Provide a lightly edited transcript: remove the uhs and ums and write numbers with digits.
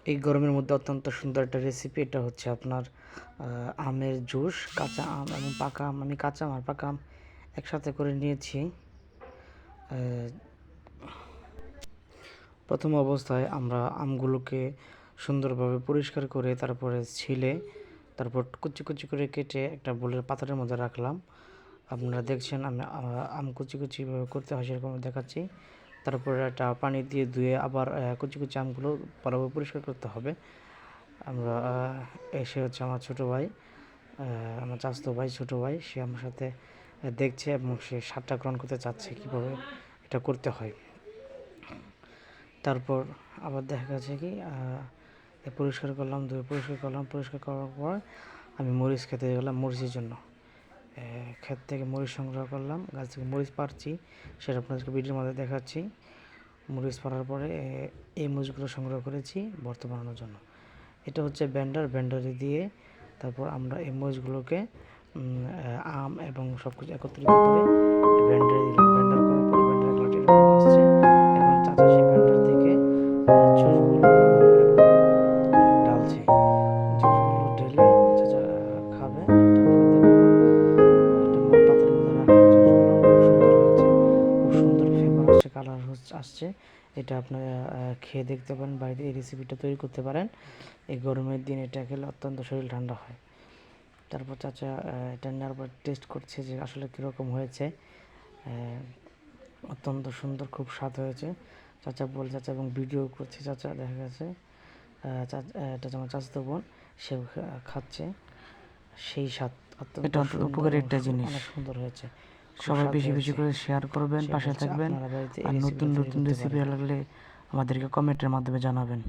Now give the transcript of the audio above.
এই গরমের মধ্যে অত্যন্ত সুন্দর একটা রেসিপি। এটা হচ্ছে আপনার আমের জুস, কাঁচা আম এবং পাকা আম। আমি কাঁচা আম আর পাকা আম একসাথে করে নিয়েছি। প্রথম অবস্থায় আমরা আমগুলোকে সুন্দরভাবে পরিষ্কার করে তারপরে ছিলে তারপর কুচি কুচি করে কেটে একটা বোলের পাত্রের মধ্যে রাখলাম। আপনারা দেখছেন আমি আম কুচি কুচিভাবে করতে হয় সেরকম দেখাচ্ছি। তারপরে একটা পানি দিয়ে ধুয়ে আবার কুচি কুচি আমগুলো ভালোভাবে পরিষ্কার করতে হবে। আমরা এসে হচ্ছে আমার ছোটো ভাই, আমার চাচাতো ভাই, ছোটো ভাই, সে আমার সাথে দেখছে এবং সে স্বাদটা গ্রহণ করতে চাচ্ছে কীভাবে এটা করতে হয়। তারপর আবার দেখা গেছে কি পরিষ্কার করলাম, ধুয়ে পরিষ্কার করলাম। পরিষ্কার করার পর আমি মরিচ খেতে গেলাম মরিচের জন্য। ক্ষেত থেকে মরিচ সংগ্রহ করলাম, গাছ থেকে মরিচ পাড়ছি, সেটা আপনাদেরকে ভিডিওর মধ্যে দেখাচ্ছি। মরিচ পাড়ার পরে এই মরিচগুলো সংগ্রহ করেছি ভর্তা বানানোর জন্য। এটা হচ্ছে ব্লেন্ডারে দিয়ে তারপর আমরা এই মরিচগুলোকে আম এবং সব কিছু একত্রিত করে ব্লেন্ডারে দিলাম। ব্লেন্ডার করার পর ব্লেন্ডার কালারটা এরকম আসছে। এখন চাচা সেই ব্লেন্ডার থেকে জুসগুলো ঢালছে। জুসগুলো ঢেলে চাচা খাবে। পাত্রের মধ্যে রাখলে জুসগুলো সুন্দর হয়েছে, খুব সুন্দর ফ্লেভার আসছে, কালার আসছে। এটা আপনারা খেয়ে দেখতে পারেন, বাড়িতে এই রেসিপিটা তৈরি করতে পারেন। এই গরমের দিন এটা খেলে অত্যন্ত শরীর ঠান্ডা হয়। তারপর চাচা এটা নেওয়ার পর টেস্ট করছে যে আসলে কীরকম হয়েছে। অত্যন্ত সুন্দর, খুব স্বাদ হয়েছে। চাচা এবং ভিডিও করছে চাচা, দেখা গেছে এটা আমার চাচাতো বোন, সেও খাচ্ছে। সেই স্বাদ অত্যন্ত উপকারী একটা জিনিস, অনেক সুন্দর হয়েছে। সবাই বেশি বেশি করে শেয়ার করবেন, পাশে থাকবেন, আর নতুন নতুন রেসিপি লাগলে আমাদেরকে কমেন্টের মাধ্যমে জানাবেন।